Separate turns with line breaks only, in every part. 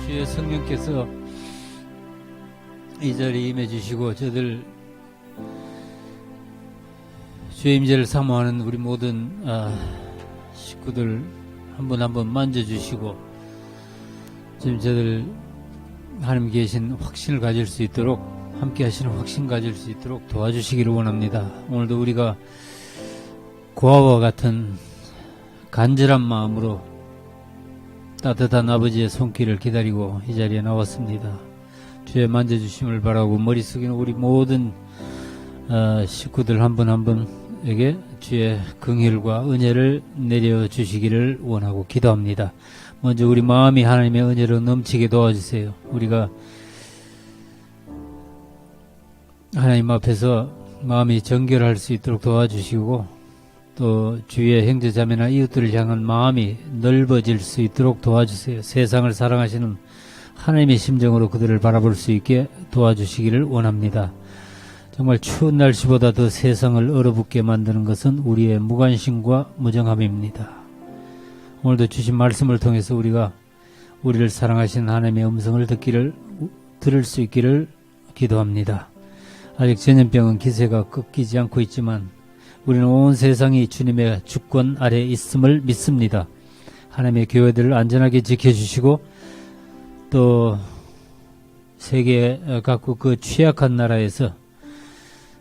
주의 성령께서 이 자리에 임해 주시고 저들 주의 임재를 사모하는 우리 모든 식구들 한 분 한 분 만져주시고 지금 저들 하나님 계신 확신을 가질 수 있도록 함께 하시는 확신 가질 수 있도록 도와주시기를 원합니다. 오늘도 우리가 고아와 같은 간절한 마음으로 따뜻한 아버지의 손길을 기다리고 이 자리에 나왔습니다. 주의 만져주심을 바라고 머리 숙이는 우리 모든 식구들 한 분 한 분에게 주의 긍휼과 은혜를 내려주시기를 원하고 기도합니다. 먼저 우리 마음이 하나님의 은혜로 넘치게 도와주세요. 우리가 하나님 앞에서 마음이 정결할 수 있도록 도와주시고 또 주위의 형제자매나 이웃들을 향한 마음이 넓어질 수 있도록 도와주세요. 세상을 사랑하시는 하나님의 심정으로 그들을 바라볼 수 있게 도와주시기를 원합니다. 정말 추운 날씨보다 더 세상을 얼어붙게 만드는 것은 우리의 무관심과 무정함입니다. 오늘도 주신 말씀을 통해서 우리가 우리를 사랑하시는 하나님의 음성을 들을 수 있기를 기도합니다. 아직 전염병은 기세가 꺾이지 않고 있지만 우리는 온 세상이 주님의 주권 아래 있음을 믿습니다. 하나님의 교회들을 안전하게 지켜주시고 또 세계 각국 그 취약한 나라에서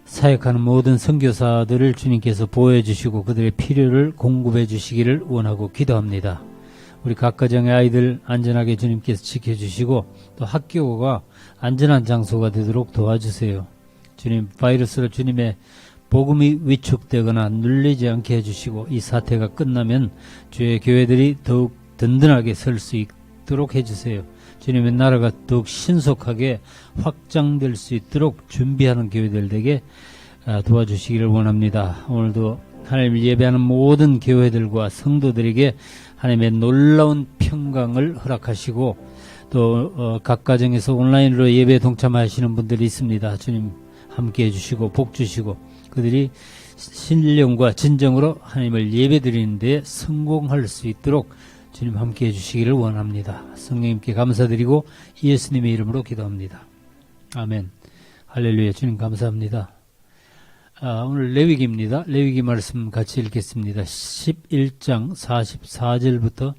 사역하는 모든 선교사들을 주님께서 보호해 주시고 그들의 필요를 공급해 주시기를 원하고 기도합니다. 우리 각 가정의 아이들 안전하게 주님께서 지켜주시고 또 학교가 안전한 장소가 되도록 도와주세요. 주님, 바이러스로 주님의 복음이 위축되거나 눌리지 않게 해주시고 이 사태가 끝나면 주의 교회들이 더욱 든든하게 설 수 있도록 해주세요. 주님의 나라가 더욱 신속하게 확장될 수 있도록 준비하는 교회들 되게 도와주시기를 원합니다. 오늘도 하나님을 예배하는 모든 교회들과 성도들에게 하나님의 놀라운 평강을 허락하시고 또 각 가정에서 온라인으로 예배에 동참하시는 분들이 있습니다. 주님 함께 해주시고 복 주시고 그들이 신령과 진정으로 하나님을 예배드리는 데 성공할 수 있도록 주님 함께 해주시기를 원합니다. 성령님께 감사드리고 예수님의 이름으로 기도합니다. 아멘. 할렐루야. 주님 감사합니다. 오늘 레위기입니다. 레위기 말씀 같이 읽겠습니다. 11장 44절부터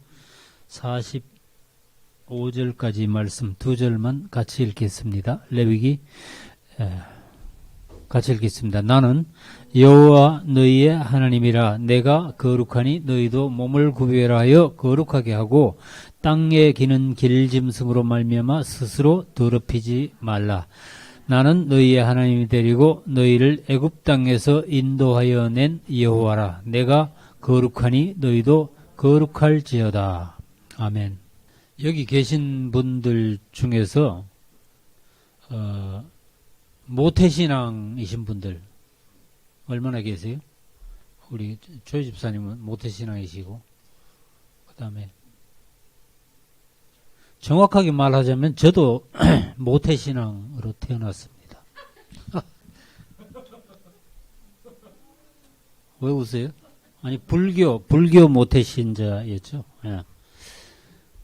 45절까지 말씀 두 절만 같이 읽겠습니다. 레위기 같이 읽겠습니다. 나는 여호와 너희의 하나님이라. 내가 거룩하니 너희도 몸을 구별하여 거룩하게 하고 땅에 기는 길짐승으로 말미암아 스스로 더럽히지 말라. 나는 너희의 하나님이 되리고 너희를 애굽 땅에서 인도하여 낸 여호와라. 내가 거룩하니 너희도 거룩할지어다. 아멘. 여기 계신 분들 중에서 모태신앙이신 분들 얼마나 계세요? 우리 조 집사님은 모태신앙이시고 그 다음에 정확하게 말하자면 저도 모태신앙으로 태어났습니다. 왜 웃어요? 아니 불교 모태신자였죠. 예.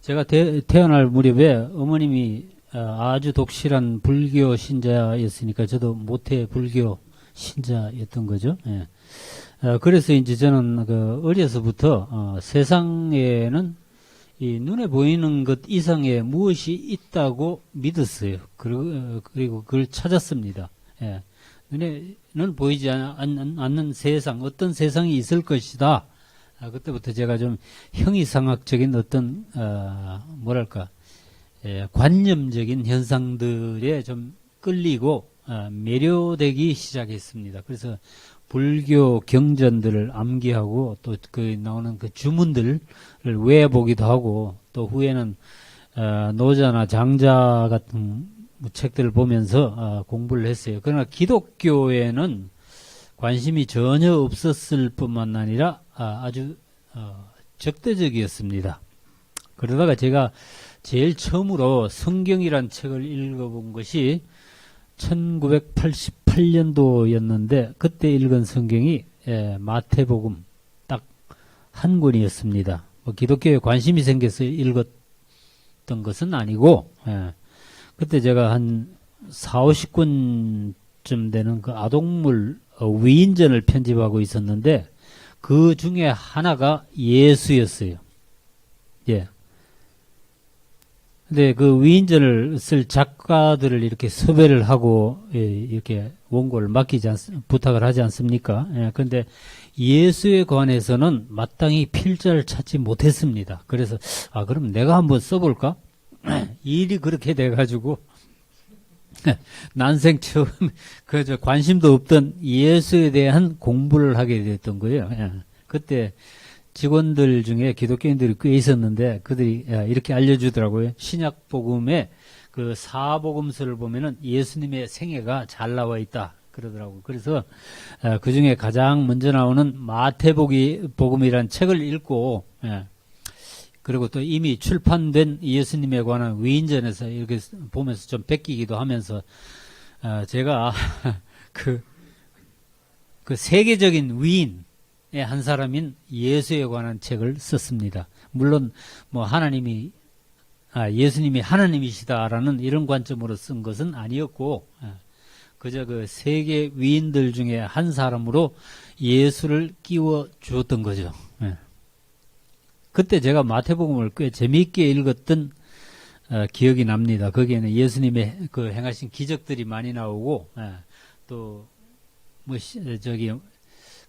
제가 태어날 무렵에 어머님이 아주 독실한 불교 신자였으니까 저도 모태 불교 신자였던 거죠. 예. 그래서 이제 저는 어려서부터 세상에는 이 눈에 보이는 것 이상의 무엇이 있다고 믿었어요. 그리고 그걸 찾았습니다. 예. 눈에는 보이지 않는 세상, 어떤 세상이 있을 것이다. 그때부터 제가 좀 형이상학적인 어떤 관념적인 현상들에 좀 끌리고 매료되기 시작했습니다. 그래서 불교 경전들을 암기하고 또 그 나오는 그 주문들을 외워보기도 하고 또 후에는 노자나 장자 같은 책들을 보면서 공부를 했어요. 그러나 기독교에는 관심이 전혀 없었을 뿐만 아니라 아주 적대적이었습니다. 그러다가 제가 제일 처음으로 성경이란 책을 읽어본 것이 1988년도였는데 그때 읽은 성경이 마태복음 딱 한 권이었습니다. 기독교에 관심이 생겨서 있었던 것은 아니고, 예. 그때 제가 한 4, 50권쯤 되는 그 아동물 위인전을 편집하고 있었는데, 그 중에 하나가 예수였어요. 예. 근데 그 위인전을 쓸 작가들을 이렇게 섭외를 하고, 예, 이렇게 원고를 부탁을 하지 않습니까? 예, 근데 예수에 관해서는 마땅히 필자를 찾지 못했습니다. 그래서, 그럼 내가 한번 써볼까? 일이 그렇게 돼가지고, 난생 처음, 관심도 없던 예수에 대한 공부를 하게 됐던 거예요. 예. 그때 직원들 중에 기독교인들이 꽤 있었는데 그들이 이렇게 알려주더라고요. 신약복음에 그 사복음서를 보면은 예수님의 생애가 잘 나와 있다 그러더라고요. 그래서 그 중에 가장 먼저 나오는 마태복음이란 책을 읽고, 그리고 또 이미 출판된 예수님에 관한 위인전에서 이렇게 보면서 좀 베끼기도 하면서 제가 그 세계적인 위인의 한 사람인 예수에 관한 책을 썼습니다. 물론 뭐 예수님이 하나님이시다라는 이런 관점으로 쓴 것은 아니었고, 그저 그 세계 위인들 중에 한 사람으로 예수를 끼워 주었던 거죠. 그때 제가 마태복음을 꽤 재미있게 읽었던 기억이 납니다. 거기에는 예수님의 그 행하신 기적들이 많이 나오고, 또 뭐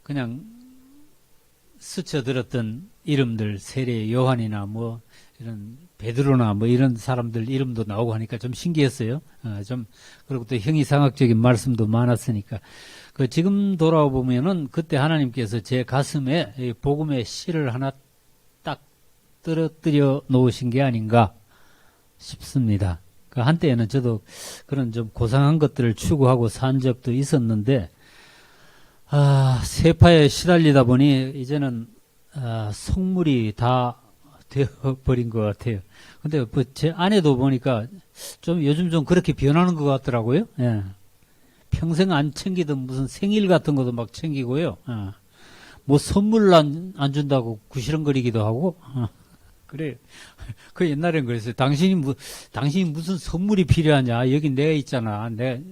그냥 스쳐들었던 이름들, 세례 요한이나 뭐 이런 베드로나 뭐 이런 사람들 이름도 나오고 하니까 좀 신기했어요. 그리고 또 형이상학적인 말씀도 많았으니까. 지금 돌아보면은 그때 하나님께서 제 가슴에 이 복음의 씨를 하나 딱 떨어뜨려 놓으신 게 아닌가 싶습니다. 한때에는 저도 그런 좀 고상한 것들을 추구하고 산 적도 있었는데, 세파에 시달리다 보니 이제는 속물이 다 되어버린 것 같아요. 근데 제 아내도 보니까 좀 요즘 좀 그렇게 변하는 것 같더라고요. 예. 평생 안 챙기던 무슨 생일 같은 것도 막 챙기고요. 뭐 선물 안 준다고 구시렁거리기도 하고. 그래. 그 옛날엔 그랬어요. 당신이 무슨 선물이 필요하냐? 여기 내가 있잖아.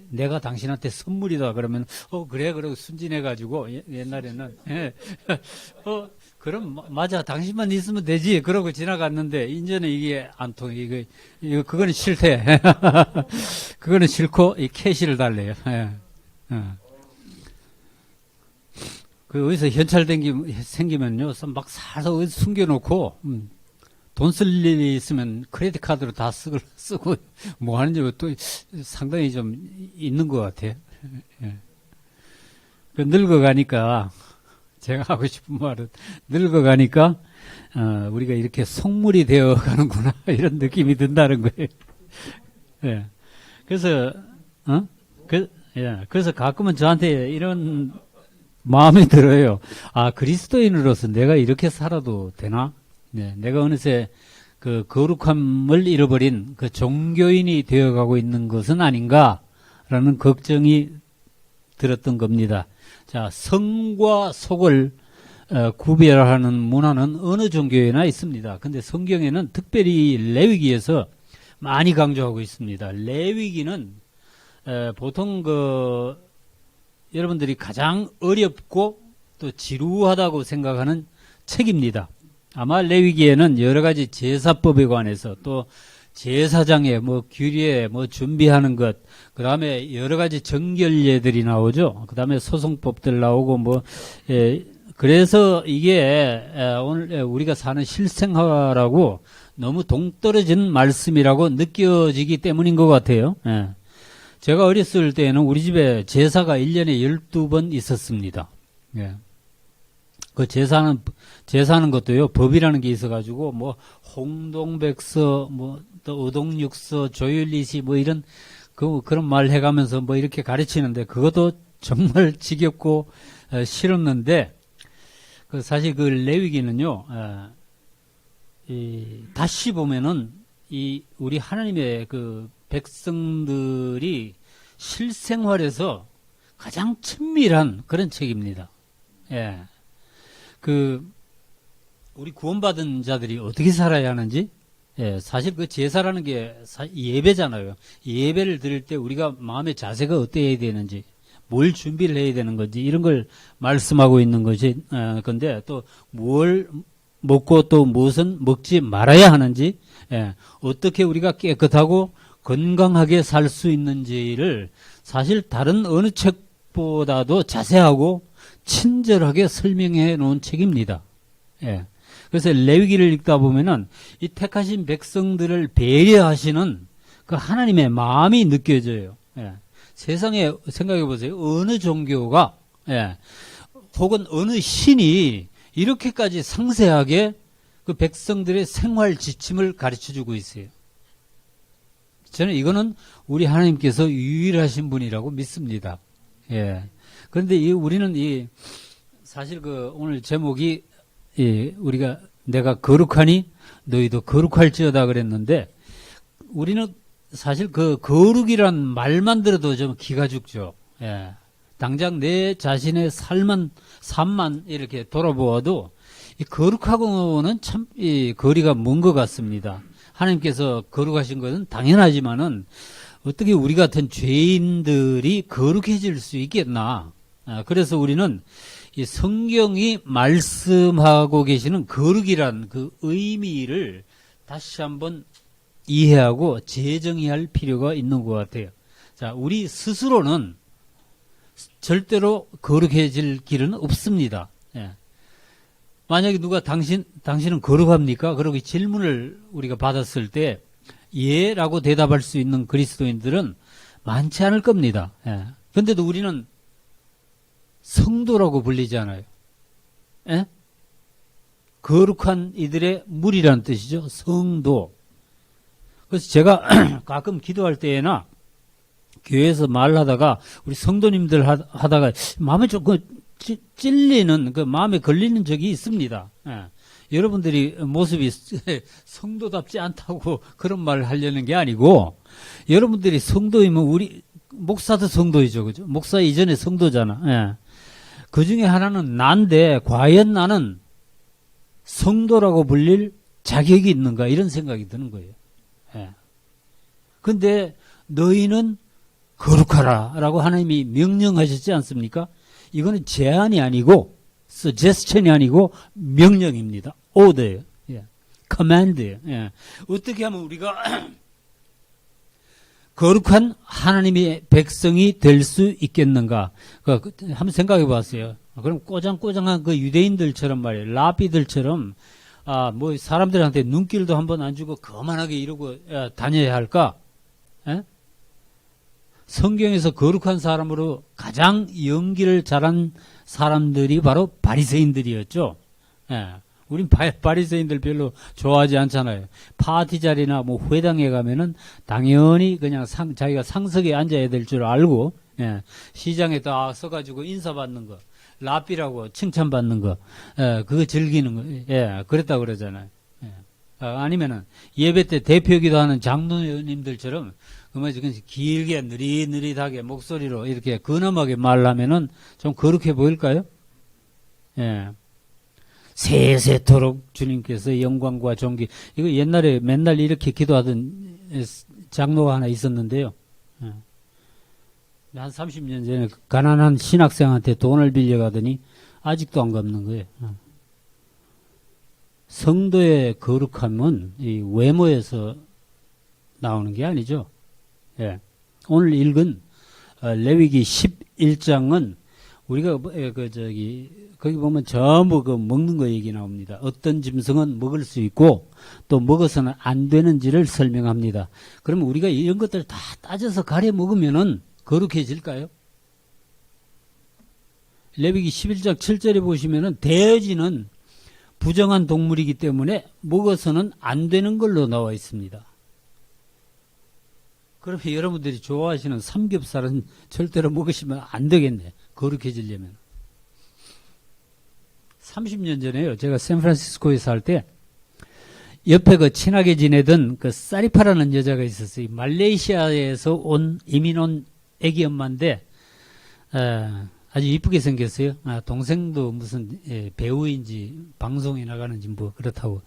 내가 당신한테 선물이다. 그러면, 그래. 그러고 순진해가지고, 옛날에는, 예. 그럼, 맞아. 당신만 있으면 되지. 그러고 지나갔는데, 이제는 이게 안 통해. 그거는 싫대. 그거는 싫고, 이 캐시를 달래요. 예. 어디서 현찰 생기면요. 막 사서 어디 숨겨놓고, 돈 쓸 일이 있으면 크레딧 카드로 다 쓰고 뭐 하는지 또 상당히 좀 있는 것 같아요. 예. 늙어가니까 제가 하고 싶은 말은 늙어가니까 우리가 이렇게 속물이 되어 가는구나 이런 느낌이 든다는 거예요. 예. 그래서 그래서 가끔은 저한테 이런 마음이 들어요. 그리스도인으로서 내가 이렇게 살아도 되나? 네, 내가 어느새 그 거룩함을 잃어버린 그 종교인이 되어가고 있는 것은 아닌가라는 걱정이 들었던 겁니다. 자, 성과 속을 구별하는 문화는 어느 종교에나 있습니다. 근데 성경에는 특별히 레위기에서 많이 강조하고 있습니다. 레위기는 보통 여러분들이 가장 어렵고 또 지루하다고 생각하는 책입니다. 아마 레위기에는 여러 가지 제사법에 관해서 또 제사장의 규례 준비하는 것, 그 다음에 여러 가지 정결례들이 나오죠. 그 다음에 소송법들 나오고 그래서 이게 오늘 우리가 사는 실생활하고 너무 동떨어진 말씀이라고 느껴지기 때문인 것 같아요. 예. 제가 어렸을 때에는 우리 집에 제사가 1년에 12번 있었습니다. 예. 제사하는 것도요, 법이라는 게 있어가지고, 홍동백서, 또 의동육서, 조율리시, 그런 말 해가면서 이렇게 가르치는데, 그것도 정말 지겹고, 싫었는데, 사실 레위기는요, 다시 보면은, 우리 하나님의 백성들이 실생활에서 가장 친밀한 그런 책입니다. 예. 우리 구원받은 자들이 어떻게 살아야 하는지, 예, 사실 그 제사라는 게 예배잖아요. 예배를 드릴 때 우리가 마음의 자세가 어때야 되는지, 뭘 준비를 해야 되는 건지, 이런 걸 말씀하고 있는 것이, 건데, 또 뭘 먹고 또 무엇은 먹지 말아야 하는지, 예, 어떻게 우리가 깨끗하고 건강하게 살 수 있는지를 사실 다른 어느 책보다도 자세하고 친절하게 설명해 놓은 책입니다. 예. 그래서 레위기를 읽다 보면은 이 택하신 백성들을 배려하시는 그 하나님의 마음이 느껴져요. 예. 세상에 생각해 보세요. 어느 종교가, 예, 혹은 어느 신이 이렇게까지 상세하게 그 백성들의 생활 지침을 가르쳐 주고 있어요. 저는 이거는 우리 하나님께서 유일하신 분이라고 믿습니다. 예. 그런데 우리는 사실 오늘 제목이, 우리가 내가 거룩하니 너희도 거룩할지어다 그랬는데, 우리는 사실 그 거룩이란 말만 들어도 좀 기가 죽죠. 예. 당장 내 자신의 삶만 이렇게 돌아보아도 이 거룩하고는 참 거리가 먼 것 같습니다. 하나님께서 거룩하신 것은 당연하지만은 어떻게 우리 같은 죄인들이 거룩해질 수 있겠나? 그래서 우리는 이 성경이 말씀하고 계시는 거룩이란 그 의미를 다시 한번 이해하고 재정의할 필요가 있는 것 같아요. 자, 우리 스스로는 절대로 거룩해질 길은 없습니다. 예. 만약에 누가 당신은 거룩합니까? 그러고 질문을 우리가 받았을 때 예라고 대답할 수 있는 그리스도인들은 많지 않을 겁니다. 예. 근데도 우리는 성도라고 불리잖아요. 예? 거룩한 이들의 무리라는 뜻이죠. 성도. 그래서 제가 가끔 기도할 때나 교회에서 말하다가 우리 성도님들 하다가 마음에 조금 찔리는, 마음에 걸리는 적이 있습니다. 예. 여러분들이 모습이 성도답지 않다고 그런 말을 하려는 게 아니고, 여러분들이 성도이면 우리 목사도 성도이죠, 그죠? 목사 이전에 성도잖아. 예. 그 중에 하나는 난데 과연 나는 성도라고 불릴 자격이 있는가 이런 생각이 드는 거예요. 예. 근데 너희는 거룩하라라고 하나님이 명령하셨지 않습니까? 이거는 제안이 아니고 suggestion이 아니고 명령입니다. order예요. 예. command예요. 예. 어떻게 하면 우리가 거룩한 하나님의 백성이 될 수 있겠는가? 한번 생각해 봤어요. 그럼 꼬장꼬장한 그 유대인들처럼 말이에요. 라비들처럼 뭐 사람들한테 눈길도 한번 안 주고 거만하게 이러고 다녀야 할까? 예? 성경에서 거룩한 사람으로 가장 연기를 잘한 사람들이 바로 바리새인들이었죠. 예. 우린 바리새인들 별로 좋아하지 않잖아요. 파티 자리나 뭐 회당에 가면은 당연히 그냥 자기가 상석에 앉아야 될 줄 알고, 예. 시장에 딱 서가지고 인사받는 거, 라삐라고 칭찬받는 거, 예. 그거 즐기는 거, 예. 그랬다 그러잖아요. 예. 아니면은 예배 때 대표기도 하는 장로님들처럼 길게 느릿느릿하게 목소리로 이렇게 근엄하게 말하면은 좀 거룩해 보일까요? 예. 세세토록 주님께서 영광과 존귀. 이거 옛날에 맨날 이렇게 기도하던 장로가 하나 있었는데요. 예. 한 30년 전에 가난한 신학생한테 돈을 빌려가더니 아직도 안 갚는 거예요. 예. 성도의 거룩함은 이 외모에서 나오는 게 아니죠. 예. 오늘 읽은 레위기 11장은 우리가 거기 보면 전부 그 먹는 거 얘기 나옵니다. 어떤 짐승은 먹을 수 있고 또 먹어서는 안 되는지를 설명합니다. 그러면 우리가 이런 것들 다 따져서 가려 먹으면은 거룩해질까요? 레위기 11장 7절에 보시면은 돼지는 부정한 동물이기 때문에 먹어서는 안 되는 걸로 나와 있습니다. 그러면 여러분들이 좋아하시는 삼겹살은 절대로 먹으시면 안 되겠네. 거룩해지려면. 30년 전에요. 제가 샌프란시스코에 살 때 옆에 그 친하게 지내던 그 사리파라는 여자가 있었어요. 말레이시아에서 이민 온 애기 엄마인데 아주 이쁘게 생겼어요. 동생도 무슨 배우인지 방송에 나가는지 뭐 그렇다고.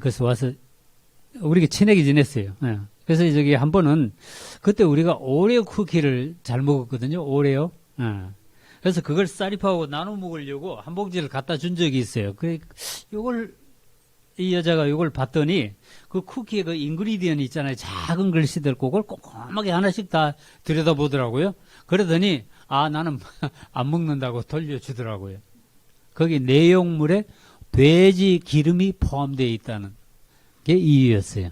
그래서 와서 우리가 친하게 지냈어요. 예. 그래서 저기 한 번은 그때 우리가 오레오 쿠키를 잘 먹었거든요. 오레오. 예. 그래서 그걸 쌀입하고 나눠 먹으려고 한 봉지를 갖다 준 적이 있어요. 요걸 이 여자가 요걸 봤더니 그 쿠키에 그 인그리디언 있잖아요. 작은 글씨들 그걸 꼼꼼하게 하나씩 다 들여다보더라고요. 그러더니 나는 안 먹는다고 돌려주더라고요. 거기 내용물에 돼지 기름이 포함되어 있다는 게 이유였어요.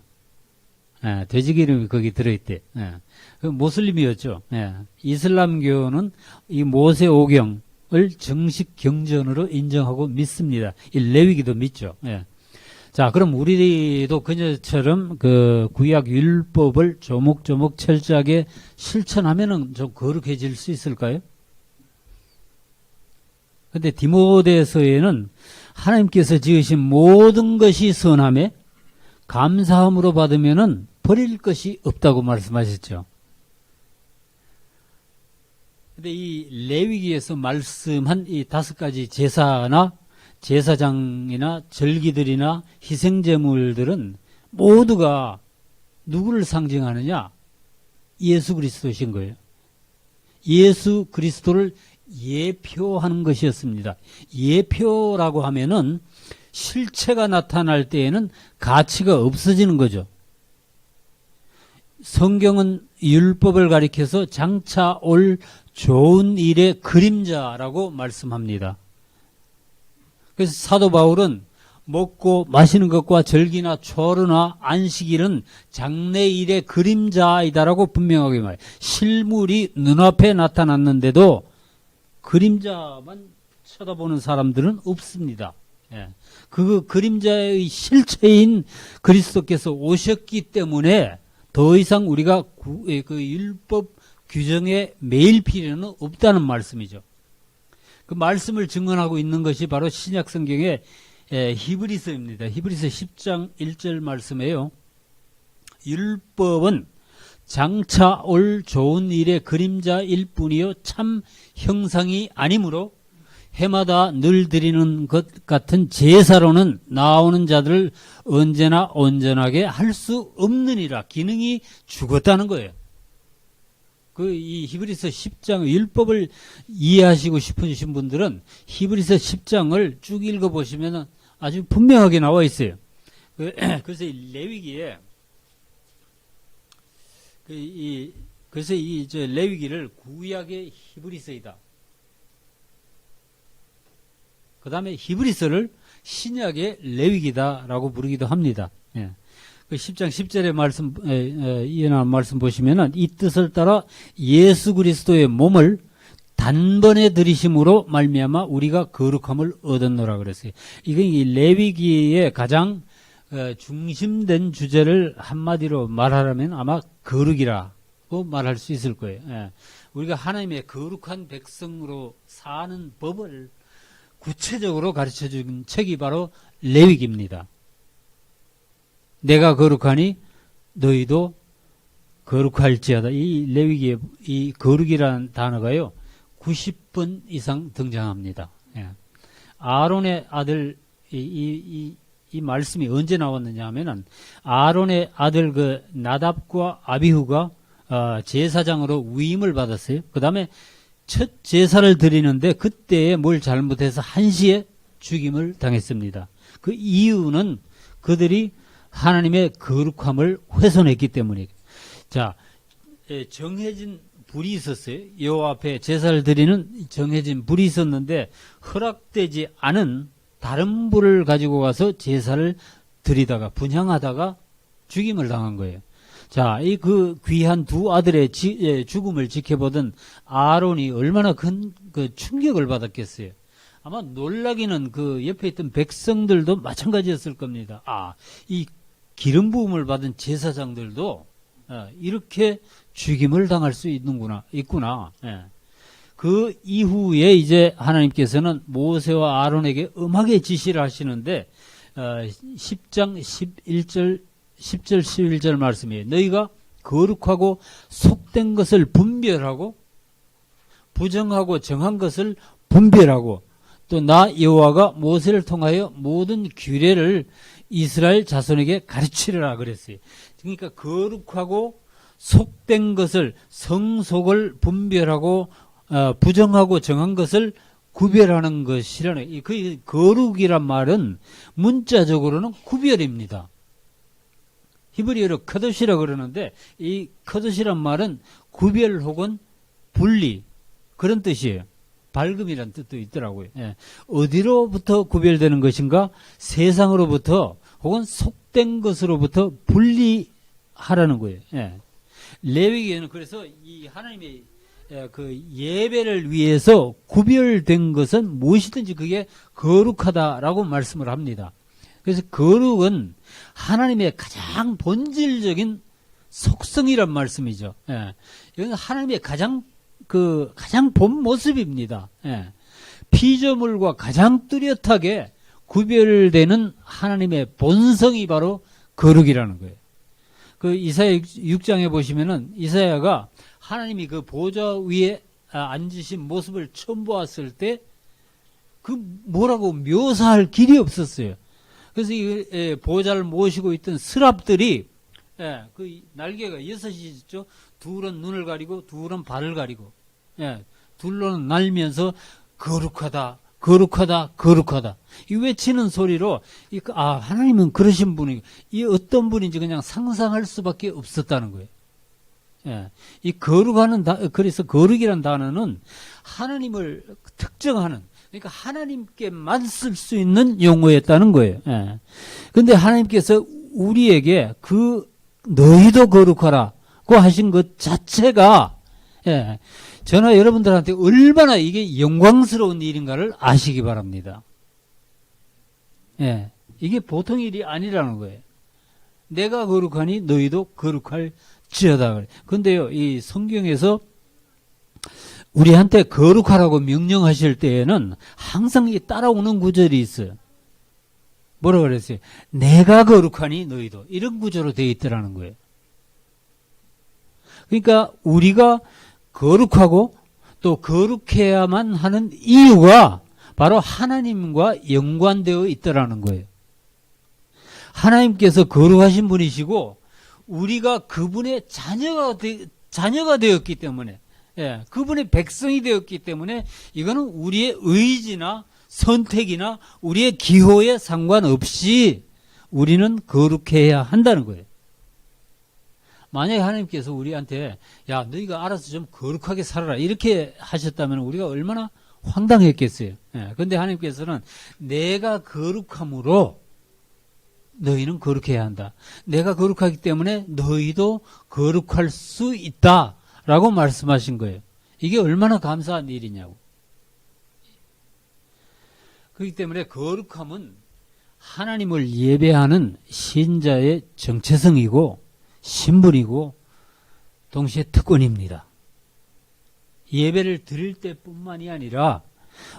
예, 돼지 기름이 거기 들어있대. 예. 그 모슬림이었죠. 예. 이슬람교는 이 모세오경을 정식 경전으로 인정하고 믿습니다. 이 레위기도 믿죠. 예. 자, 그럼 우리도 그녀처럼 그 구약 율법을 조목조목 철저하게 실천하면은 좀 거룩해질 수 있을까요? 근데 디모데서에는 하나님께서 지으신 모든 것이 선함에 감사함으로 받으면은 버릴 것이 없다고 말씀하셨죠. 근데 이 레위기에서 말씀한 이 5가지 제사나 제사장이나 절기들이나 희생제물들은 모두가 누구를 상징하느냐? 예수 그리스도신 거예요. 예수 그리스도를 예표하는 것이었습니다. 예표라고 하면은 실체가 나타날 때에는 가치가 없어지는 거죠. 성경은 율법을 가리켜서 장차 올 좋은 일의 그림자라고 말씀합니다. 그래서 사도 바울은 먹고 마시는 것과 절기나 초르나 안식일은 장래일의 그림자이다라고 분명하게 말해요. 실물이 눈앞에 나타났는데도 그림자만 쳐다보는 사람들은 없습니다. 예. 그 그림자의 실체인 그리스도께서 오셨기 때문에 더 이상 우리가 그 율법 규정에 매일 필요는 없다는 말씀이죠. 그 말씀을 증언하고 있는 것이 바로 신약 성경의 히브리서입니다. 히브리서 10장 1절 말씀에요. 율법은 장차 올 좋은 일의 그림자일 뿐이요 참 형상이 아니므로 해마다 늘 드리는 것 같은 제사로는 나오는 자들을 언제나 온전하게 할 수 없느니라. 기능이 죽었다는 거예요. 이 히브리서 10장 율법을 이해하시고 싶으신 분들은 히브리서 10장을 쭉 읽어보시면 아주 분명하게 나와 있어요. 그래서 이 레위기에 그래서 레위기를 구약의 히브리서이다. 그 다음에 히브리서를 신약의 레위기다라고 부르기도 합니다. 예. 그 10장 10절의 말씀, 이어나온 말씀 보시면은 이 뜻을 따라 예수 그리스도의 몸을 단번에 들이심으로 말미암아 우리가 거룩함을 얻었노라 그랬어요. 이건 이 레위기의 가장 중심된 주제를 한마디로 말하라면 아마 거룩이라고 말할 수 있을 거예요. 예. 우리가 하나님의 거룩한 백성으로 사는 법을 구체적으로 가르쳐준 책이 바로 레위기입니다. 내가 거룩하니 너희도 거룩할지어다. 이 레위기의 이 거룩이라는 단어가요 90번 이상 등장합니다. 예. 아론의 아들 이 말씀이 언제 나왔느냐 하면은 아론의 아들 그 나답과 아비후가 제사장으로 위임을 받았어요. 그 다음에 첫 제사를 드리는데 그때에 뭘 잘못해서 한시에 죽임을 당했습니다. 그 이유는 그들이 하나님의 거룩함을 훼손했기 때문이에요. 자, 정해진 불이 있었어요. 여호와 앞에 제사를 드리는 정해진 불이 있었는데 허락되지 않은 다른 불을 가지고 가서 제사를 드리다가 분향하다가 죽임을 당한 거예요. 자, 그 귀한 두 아들의 죽음을 지켜보던 아론이 얼마나 큰 그 충격을 받았겠어요. 아마 놀라기는 그 옆에 있던 백성들도 마찬가지였을 겁니다. 이 기름 부음을 받은 제사장들도 이렇게 죽임을 당할 수 있구나. 예. 그 이후에 이제 하나님께서는 모세와 아론에게 엄하게 지시를 하시는데 10장 11절 10절 11절 말씀이에요. 너희가 거룩하고 속된 것을 분별하고 부정하고 정한 것을 분별하고 또 나 여호와가 모세를 통하여 모든 규례를 이스라엘 자손에게 가르치려라 그랬어요. 그러니까 거룩하고 속된 것을, 성속을 분별하고 부정하고 정한 것을 구별하는 것이라는, 그 거룩이란 말은 문자적으로는 구별입니다. 히브리어로 카도시라 그러는데, 이 카도시란 말은 구별 혹은 분리, 그런 뜻이에요. 밝음이란 뜻도 있더라고요. 예. 어디로부터 구별되는 것인가? 세상으로부터 혹은 속된 것으로부터 분리하라는 거예요. 예. 레위기에는 그래서 이 하나님의 그 예배를 위해서 구별된 것은 무엇이든지 그게 거룩하다라고 말씀을 합니다. 그래서 거룩은 하나님의 가장 본질적인 속성이란 말씀이죠. 예. 이건 하나님의 가장 본 모습입니다. 예. 피조물과 가장 뚜렷하게 구별되는 하나님의 본성이 바로 거룩이라는 거예요. 그 이사야 6장에 보시면은 이사야가 하나님이 그 보좌 위에 앉으신 모습을 처음 보았을 때 그 뭐라고 묘사할 길이 없었어요. 그래서 이 보좌를 모시고 있던 스랍들이 그 날개가 6이 있죠. 둘은 눈을 가리고 둘은 발을 가리고 둘로는 날면서 거룩하다, 거룩하다, 거룩하다. 이 외치는 소리로 하나님은 그러신 분이, 이 어떤 분인지 그냥 상상할 수밖에 없었다는 거예요. 이 거룩하는 그래서 거룩이란 단어는 하나님을 특정하는, 그러니까 하나님께만 쓸 수 있는 용어였다는 거예요. 그런데 하나님께서 우리에게 너희도 거룩하라고 하신 것 자체가 저나 여러분들한테 얼마나 이게 영광스러운 일인가를 아시기 바랍니다. 이게 보통 일이 아니라는 거예요. 내가 거룩하니 너희도 거룩할지어다. 그런데요, 이 성경에서 우리한테 거룩하라고 명령하실 때에는 항상 따라오는 구절이 있어요. 뭐라고 그랬어요? 내가 거룩하니 너희도. 이런 구조로 되어 있더라는 거예요. 그러니까 우리가 거룩하고 또 거룩해야만 하는 이유가 바로 하나님과 연관되어 있더라는 거예요. 하나님께서 거룩하신 분이시고 우리가 그분의 자녀가 되었기 때문에, 그분의 백성이 되었기 때문에 이거는 우리의 의지나 선택이나 우리의 기호에 상관없이 우리는 거룩해야 한다는 거예요. 만약에 하나님께서 우리한테 너희가 알아서 좀 거룩하게 살아라 이렇게 하셨다면 우리가 얼마나 황당했겠어요. 그런데 하나님께서는 내가 거룩함으로 너희는 거룩해야 한다. 내가 거룩하기 때문에 너희도 거룩할 수 있다라고 말씀하신 거예요. 이게 얼마나 감사한 일이냐고. 그렇기 때문에 거룩함은 하나님을 예배하는 신자의 정체성이고 신분이고 동시에 특권입니다. 예배를 드릴 때뿐만이 아니라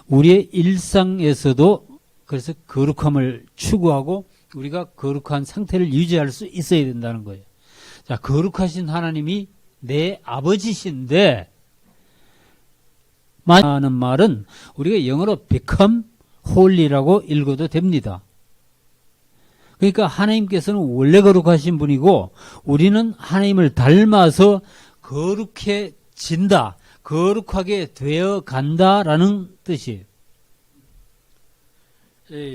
우리의 일상에서도 그래서 거룩함을 추구하고 우리가 거룩한 상태를 유지할 수 있어야 된다는 거예요. 자, 거룩하신 하나님이 내 아버지신데 하는 말은 우리가 영어로 become holy라고 읽어도 됩니다. 그러니까 하나님께서는 원래 거룩하신 분이고 우리는 하나님을 닮아서 거룩해진다, 거룩하게 되어 간다라는 뜻이에요.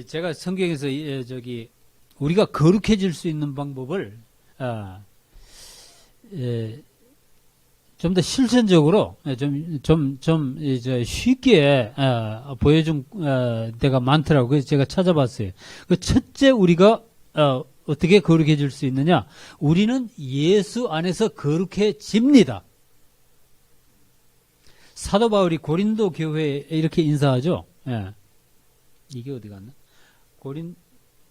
제가 성경에서 우리가 거룩해질 수 있는 방법을 좀 더 실천적으로 좀 쉽게 보여준 데가 많더라고요. 그래서 제가 찾아봤어요. 그 첫째 우리가 어떻게 거룩해질 수 있느냐? 우리는 예수 안에서 거룩해집니다. 사도 바울이 고린도 교회에 이렇게 인사하죠. 이게 어디 갔나?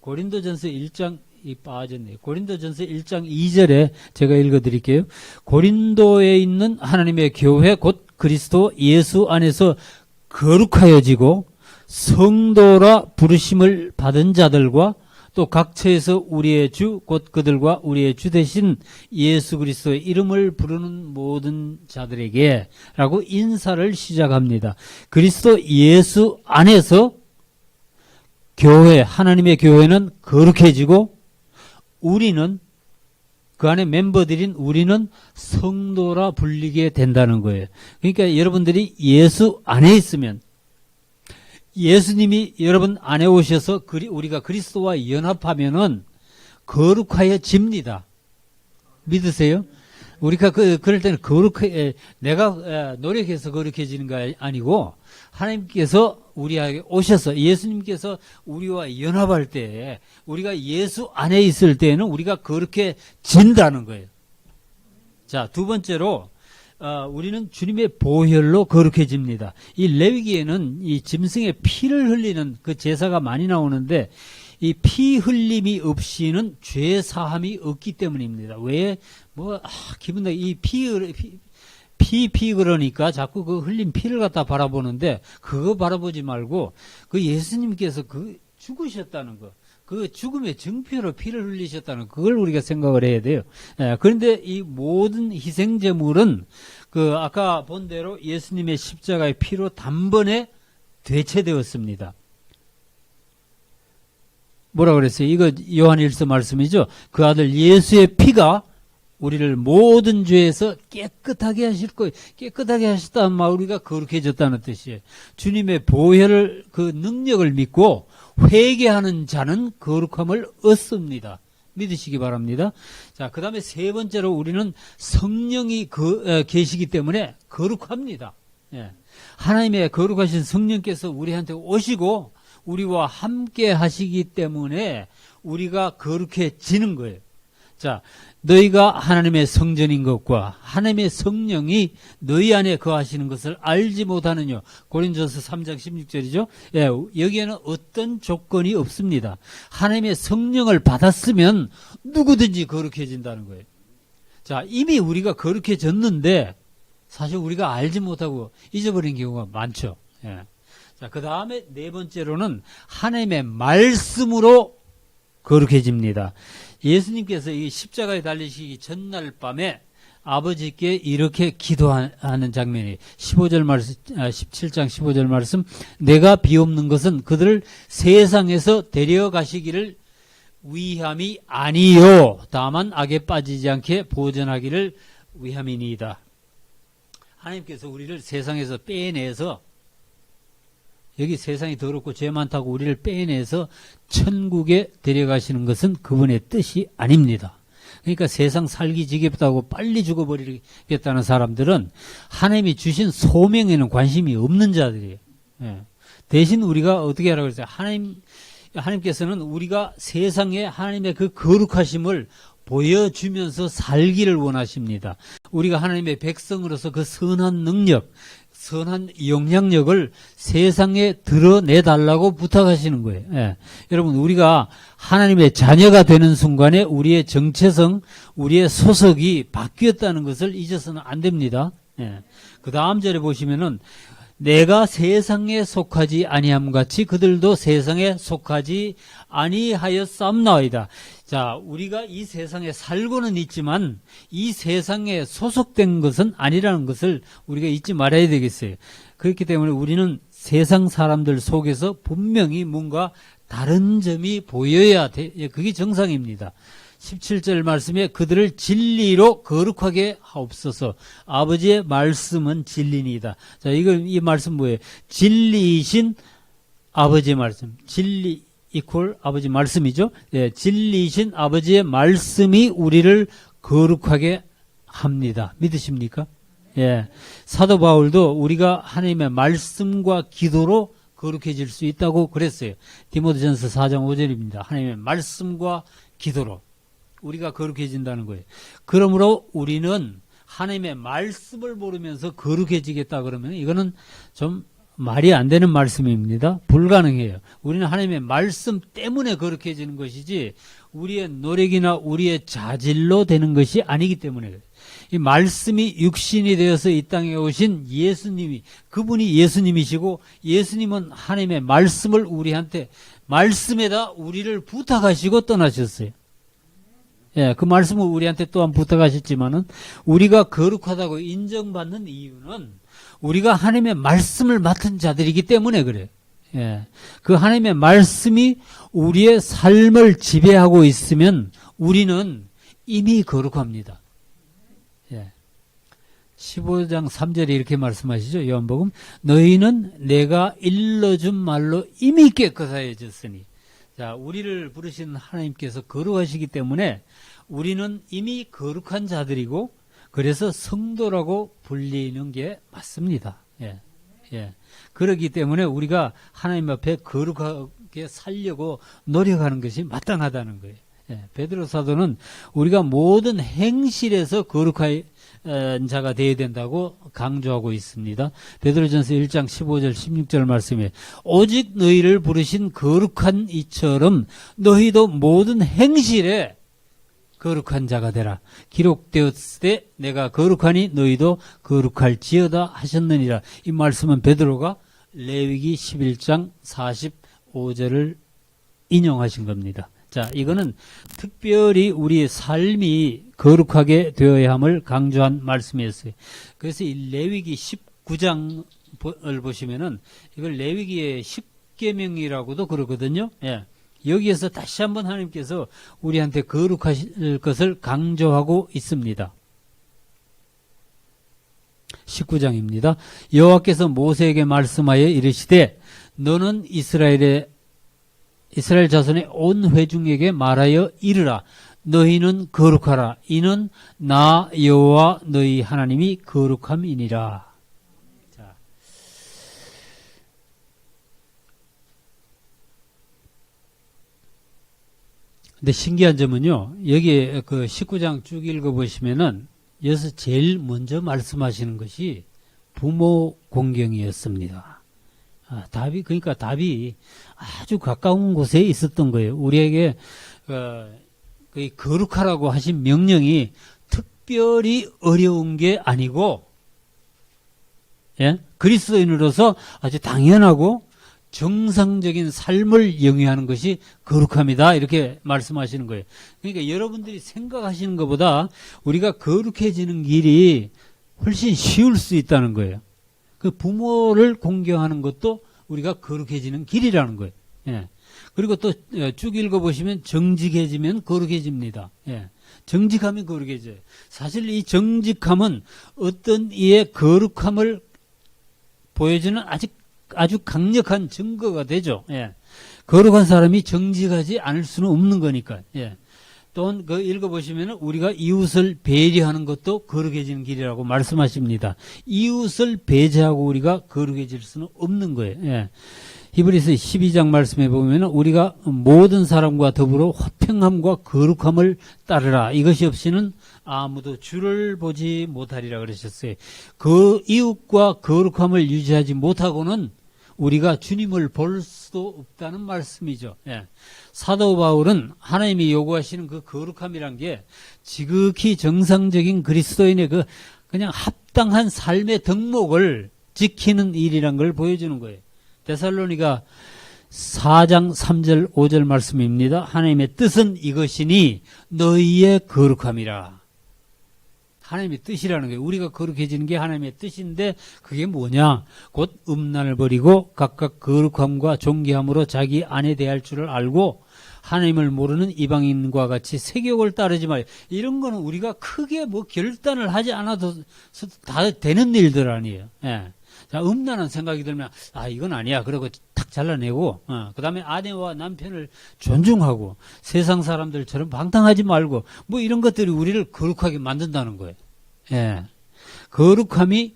고린도전서 1장 빠졌네요. 고린도전서 1장 2절에 제가 읽어드릴게요. 고린도에 있는 하나님의 교회 곧 그리스도 예수 안에서 거룩하여지고 성도라 부르심을 받은 자들과 또 각처에서 우리의 주 곧 그들과 우리의 주 되신 예수 그리스도의 이름을 부르는 모든 자들에게 라고 인사를 시작합니다. 그리스도 예수 안에서 교회, 하나님의 교회는 거룩해지고 우리는 그 안에 멤버들인 우리는 성도라 불리게 된다는 거예요. 그러니까 여러분들이 예수 안에 있으면 예수님이 여러분 안에 오셔서 우리가 그리스도와 연합하면은 거룩하여집니다. 믿으세요? 우리가 그럴 때는 내가 노력해서 거룩해지는 거 아니고 하나님께서 우리에게 오셔서 예수님께서 우리와 연합할 때 우리가 예수 안에 있을 때에는 우리가 거룩해진다는 거예요. 자, 두 번째로 우리는 주님의 보혈로 거룩해집니다. 이 레위기에는 이 짐승의 피를 흘리는 그 제사가 많이 나오는데 이 피 흘림이 없이는 죄 사함이 없기 때문입니다. 왜? 기분 나게 이 피 그러니까 자꾸 그 흘린 피를 갖다 바라보는데 그거 바라보지 말고 그 예수님께서 죽으셨다는 거. 그 죽음의 증표로 피를 흘리셨다는 그걸 우리가 생각을 해야 돼요. 그런데 이 모든 희생제물은 아까 본 대로 예수님의 십자가의 피로 단번에 대체되었습니다. 뭐라 그랬어요? 이거 요한일서 말씀이죠. 그 아들 예수의 피가 우리를 모든 죄에서 깨끗하게 하실 거예요. 깨끗하게 하셨다는 말 우리가 거룩해졌다는 뜻이에요. 주님의 보혈을 그 능력을 믿고 회개하는 자는 거룩함을 얻습니다. 믿으시기 바랍니다. 자, 그 다음에 세 번째로 우리는 성령이 계시기 때문에 거룩합니다. 예. 하나님의 거룩하신 성령께서 우리한테 오시고 우리와 함께 하시기 때문에 우리가 거룩해지는 거예요. 자, 너희가 하나님의 성전인 것과 하나님의 성령이 너희 안에 거하시는 것을 알지 못하느냐. 고린도서 3장 16절이죠. 예, 여기에는 어떤 조건이 없습니다. 하나님의 성령을 받았으면 누구든지 거룩해진다는 거예요. 자, 이미 우리가 거룩해졌는데 사실 우리가 알지 못하고 잊어버린 경우가 많죠. 예. 자, 그 다음에 네 번째로는 하나님의 말씀으로 거룩해집니다. 예수님께서 이 십자가에 달리시기 전날 밤에 아버지께 이렇게 기도하는 장면이 15절 말씀, 17장 15절 말씀, 내가 비옵는 것은 그들을 세상에서 데려가시기를 위함이 아니요 다만 악에 빠지지 않게 보존하기를 위함이니이다. 하나님께서 우리를 세상에서 빼내서 여기 세상이 더럽고 죄 많다고 우리를 빼내서 천국에 데려가시는 것은 그분의 뜻이 아닙니다. 그러니까 세상 살기 지겹다고 빨리 죽어버리겠다는 사람들은 하나님이 주신 소명에는 관심이 없는 자들이에요. 예. 대신 우리가 어떻게 하라고 그랬어요? 하나님께서는 우리가 세상에 하나님의 그 거룩하심을 보여주면서 살기를 원하십니다. 우리가 하나님의 백성으로서 그 선한 능력, 선한 영향력을 세상에 드러내달라고 부탁하시는 거예요. 예. 여러분, 우리가 하나님의 자녀가 되는 순간에 우리의 정체성, 우리의 소속이 바뀌었다는 것을 잊어서는 안 됩니다. 예. 그 다음 절에 보시면은 내가 세상에 속하지 아니함 같이 그들도 세상에 속하지 아니하였사옵나이다. 자, 우리가 이 세상에 살고는 있지만 이 세상에 소속된 것은 아니라는 것을 우리가 잊지 말아야 되겠어요. 그렇기 때문에 우리는 세상 사람들 속에서 분명히 뭔가 다른 점이 보여야 돼. 그게 정상입니다. 17절 말씀에 그들을 진리로 거룩하게 하옵소서. 아버지의 말씀은 진리니이다. 자, 이 말씀 뭐예요? 진리이신 아버지의 말씀. 진리 이퀄 아버지 말씀이죠. 예, 진리이신 아버지의 말씀이 우리를 거룩하게 합니다. 믿으십니까? 예. 사도 바울도 우리가 하나님의 말씀과 기도로 거룩해질 수 있다고 그랬어요. 디모데전서 4장 5절입니다. 하나님의 말씀과 기도로 우리가 거룩해진다는 거예요. 그러므로 우리는 하나님의 말씀을 모르면서 거룩해지겠다 그러면 이거는 좀 말이 안 되는 말씀입니다. 불가능해요. 우리는 하나님의 말씀 때문에 거룩해지는 것이지 우리의 노력이나 우리의 자질로 되는 것이 아니기 때문에 그래요. 이 말씀이 육신이 되어서 이 땅에 오신 예수님이, 그분이 예수님이시고 예수님은 하나님의 말씀을 우리한테 말씀에다 우리를 부탁하시고 떠나셨어요. 예, 그 말씀을 우리한테 또한 부탁하셨지만은 우리가 거룩하다고 인정받는 이유는 우리가 하나님의 말씀을 맡은 자들이기 때문에 그래요. 예. 그 하나님의 말씀이 우리의 삶을 지배하고 있으면 우리는 이미 거룩합니다. 예. 15장 3절에 이렇게 말씀하시죠. 요한복음. 너희는 내가 일러준 말로 이미 깨끗해졌으니. 자, 우리를 부르신 하나님께서 거룩하시기 때문에 우리는 이미 거룩한 자들이고 그래서 성도라고 불리는 게 맞습니다. 예. 예. 그렇기 때문에 우리가 하나님 앞에 거룩하게 살려고 노력하는 것이 마땅하다는 거예요. 예. 베드로 사도는 우리가 모든 행실에서 거룩한 자가 되어야 된다고 강조하고 있습니다. 베드로전서 1장 15절 16절 말씀에 오직 너희를 부르신 거룩한 이처럼 너희도 모든 행실에 거룩한 자가 되라. 기록되었을 때 내가 거룩하니 너희도 거룩할지어다 하셨느니라. 이 말씀은 베드로가 레위기 11장 45절을 인용하신 겁니다. 자, 이거는 특별히 우리의 삶이 거룩하게 되어야 함을 강조한 말씀이었어요. 그래서 이 레위기 19장을 보시면은 이걸 레위기의 10계명이라고도 그러거든요. 예. 여기에서 다시 한번 하나님께서 우리한테 거룩하실 것을 강조하고 있습니다. 19장입니다. 여호와께서 모세에게 말씀하여 이르시되 너는 이스라엘 자손의 온 회중에게 말하여 이르라. 너희는 거룩하라. 이는 나 여호와 너희 하나님이 거룩함이니라. 자, 근데 신기한 점은요, 여기 그 19장 쭉 읽어보시면은, 여기서 제일 먼저 말씀하시는 것이 부모 공경이었습니다. 그러니까 답이 아주 가까운 곳에 있었던 거예요. 우리에게, 거의 거룩하라고 하신 명령이 특별히 어려운 게 아니고, 예? 그리스도인으로서 아주 당연하고 정상적인 삶을 영위하는 것이 거룩합니다. 이렇게 말씀하시는 거예요. 그러니까 여러분들이 생각하시는 것보다 우리가 거룩해지는 길이 훨씬 쉬울 수 있다는 거예요. 그 부모를 공경하는 것도 우리가 거룩해지는 길이라는 거예요. 예. 그리고 또 쭉 읽어보시면 정직해지면 거룩해집니다. 예. 정직하면 거룩해져요. 사실 이 정직함은 어떤 이의 거룩함을 보여주는 아주 강력한 증거가 되죠. 예. 거룩한 사람이 정직하지 않을 수는 없는 거니까. 예. 또 그 읽어보시면 우리가 이웃을 배려하는 것도 거룩해지는 길이라고 말씀하십니다. 이웃을 배제하고 우리가 거룩해질 수는 없는 거예요. 예. 히브리서 12장 말씀에 보면 우리가 모든 사람과 더불어 화평함과 거룩함을 따르라. 이것이 없이는 아무도 주를 보지 못하리라 그러셨어요. 그 이웃과 거룩함을 유지하지 못하고는 우리가 주님을 볼 수도 없다는 말씀이죠. 예. 사도 바울은 하나님이 요구하시는 그 거룩함이란 게 지극히 정상적인 그리스도인의 그냥 합당한 삶의 덕목을 지키는 일이란 걸 보여주는 거예요. 데살로니가 4장 3절 5절 말씀입니다. 하나님의 뜻은 이것이니 너희의 거룩함이라. 하나님의 뜻이라는 거예요. 우리가 거룩해지는 게 하나님의 뜻인데 그게 뭐냐? 곧 음란을 버리고 각각 거룩함과 존귀함으로 자기 아내 대할 줄을 알고 하나님을 모르는 이방인과 같이 세욕을 따르지 마요. 이런 거는 우리가 크게 뭐 결단을 하지 않아도 다 되는 일들 아니에요. 예. 자, 음란한 생각이 들면 이건 아니야. 그러고 탁 잘라내고 그 다음에 아내와 남편을 존중하고 세상 사람들처럼 방탕하지 말고 뭐 이런 것들이 우리를 거룩하게 만든다는 거예요. 예. 거룩함이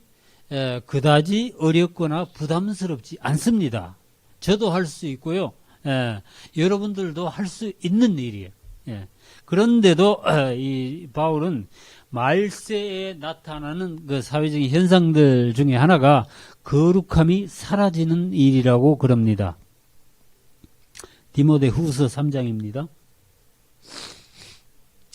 그다지 어렵거나 부담스럽지 않습니다. 저도 할 수 있고요. 여러분들도 할 수 있는 일이에요. 예. 그런데도 이 바울은 말세에 나타나는 그 사회적인 현상들 중에 하나가 거룩함이 사라지는 일이라고 그럽니다. 디모데 후서 3장입니다.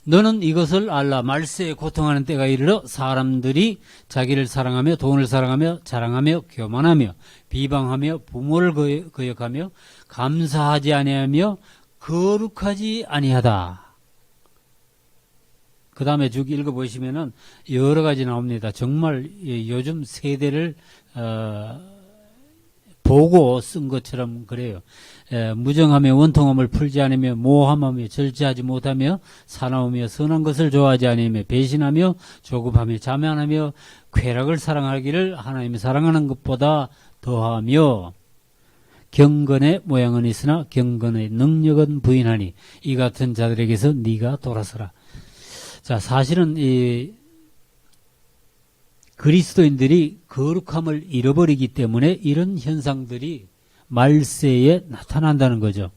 너는 이것을 알라. 말세에 고통하는 때가 이르러 사람들이 자기를 사랑하며 돈을 사랑하며 자랑하며 교만하며 비방하며 부모를 거역하며 감사하지 아니하며 거룩하지 아니하다. 그 다음에 쭉 읽어보시면은 여러 가지 나옵니다. 정말 요즘 세대를 보고 쓴 것처럼 그래요. 무정하며 원통함을 풀지 않으며 모함하며 절제하지 못하며 사나우며 선한 것을 좋아하지 않으며 배신하며 조급하며 자만하며 쾌락을 사랑하기를 하나님이 사랑하는 것보다 더하며 경건의 모양은 있으나 경건의 능력은 부인하니 이 같은 자들에게서 네가 돌아서라. 자, 사실은 이 그리스도인들이 거룩함을 잃어버리기 때문에 이런 현상들이 말세에 나타난다는 거죠.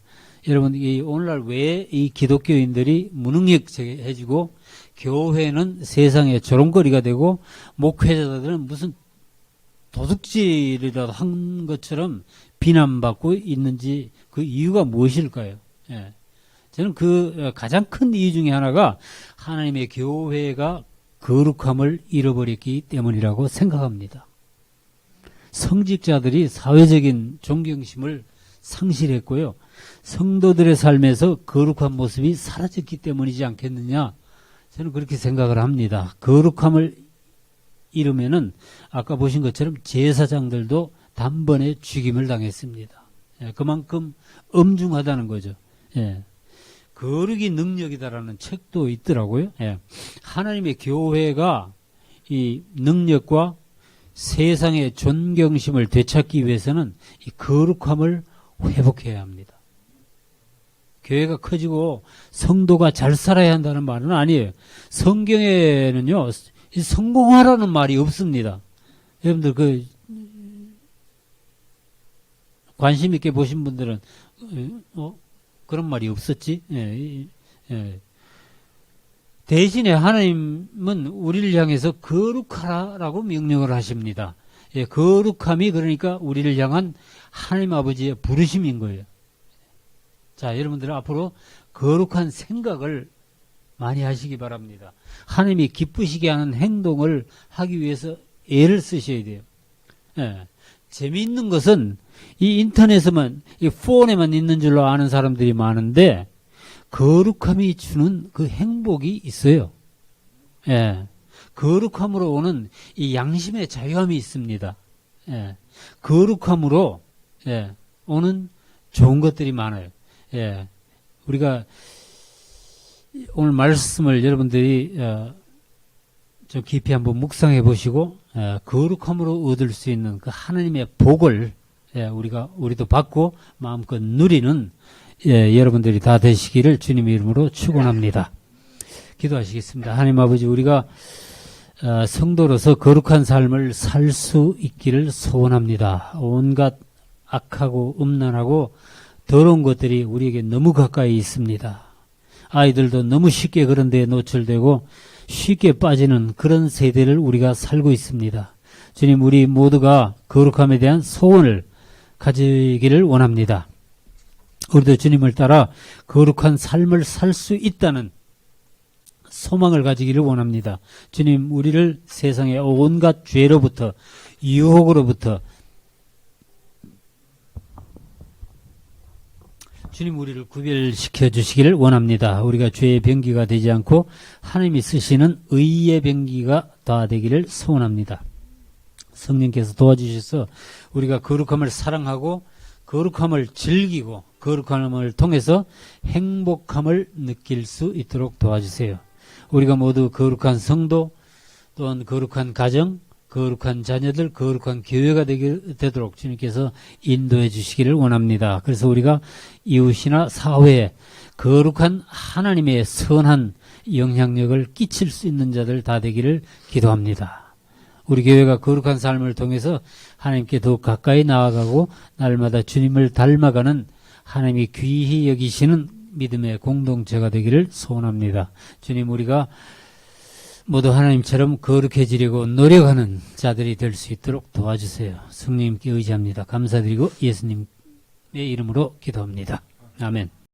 여러분, 오늘날 왜 이 기독교인들이 무능력해지고 교회는 세상의 조롱거리가 되고 목회자들은 무슨 도둑질이라도 한 것처럼 비난받고 있는지 그 이유가 무엇일까요? 예. 저는 그 가장 큰 이유 중에 하나가 하나님의 교회가 거룩함을 잃어버렸기 때문이라고 생각합니다. 성직자들이 사회적인 존경심을 상실했고요. 성도들의 삶에서 거룩한 모습이 사라졌기 때문이지 않겠느냐, 저는 그렇게 생각을 합니다. 거룩함을 잃으면은 아까 보신 것처럼 제사장들도 단번에 죽임을 당했습니다. 예, 그만큼 엄중하다는 거죠. 예. 거룩이 능력이다라는 책도 있더라고요. 예. 하나님의 교회가 이 능력과 세상의 존경심을 되찾기 위해서는 이 거룩함을 회복해야 합니다. 교회가 커지고 성도가 잘 살아야 한다는 말은 아니에요. 성경에는요, 성공하라는 말이 없습니다. 여러분들 관심 있게 보신 분들은 그런 말이 없었지. 예, 예. 대신에 하나님은 우리를 향해서 거룩하라고 명령을 하십니다. 예, 거룩함이 그러니까 우리를 향한 하나님 아버지의 부르심인 거예요. 자, 여러분들 앞으로 거룩한 생각을 많이 하시기 바랍니다. 하나님이 기쁘시게 하는 행동을 하기 위해서 애를 쓰셔야 돼요. 예. 재미있는 것은 이 인터넷에만, 이 폰에만 있는 줄로 아는 사람들이 많은데, 거룩함이 주는 그 행복이 있어요. 예. 거룩함으로 오는 이 양심의 자유함이 있습니다. 예. 거룩함으로, 예, 오는 좋은 것들이 많아요. 예. 우리가 오늘 말씀을 여러분들이 좀 깊이 한번 묵상해 보시고, 거룩함으로 얻을 수 있는 그 하나님의 복을 우리도 받고 마음껏 누리는 여러분들이 다 되시기를 주님의 이름으로 축원합니다. 기도하시겠습니다. 하나님 아버지, 우리가 성도로서 거룩한 삶을 살 수 있기를 소원합니다. 온갖 악하고 음란하고 더러운 것들이 우리에게 너무 가까이 있습니다. 아이들도 너무 쉽게 그런 데에 노출되고 쉽게 빠지는 그런 세대를 우리가 살고 있습니다. 주님, 우리 모두가 거룩함에 대한 소원을 가지기를 원합니다. 우리도 주님을 따라 거룩한 삶을 살 수 있다는 소망을 가지기를 원합니다. 주님, 우리를 세상의 온갖 죄로부터, 유혹으로부터, 주님, 우리를 구별시켜 주시기를 원합니다. 우리가 죄의 병기가 되지 않고 하나님이 쓰시는 의의 병기가 다 되기를 소원합니다. 성령께서 도와주셔서 우리가 거룩함을 사랑하고 거룩함을 즐기고 거룩함을 통해서 행복함을 느낄 수 있도록 도와주세요. 우리가 모두 거룩한 성도, 또한 거룩한 가정, 거룩한 자녀들, 거룩한 교회가 되도록 주님께서 인도해 주시기를 원합니다. 그래서 우리가 이웃이나 사회에 거룩한 하나님의 선한 영향력을 끼칠 수 있는 자들 다 되기를 기도합니다. 우리 교회가 거룩한 삶을 통해서 하나님께 더욱 가까이 나아가고 날마다 주님을 닮아가는 하나님이 귀히 여기시는 믿음의 공동체가 되기를 소원합니다. 주님, 우리가 모두 하나님처럼 거룩해지려고 노력하는 자들이 될 수 있도록 도와주세요. 성령님께 의지합니다. 감사드리고 예수님의 이름으로 기도합니다. 아멘.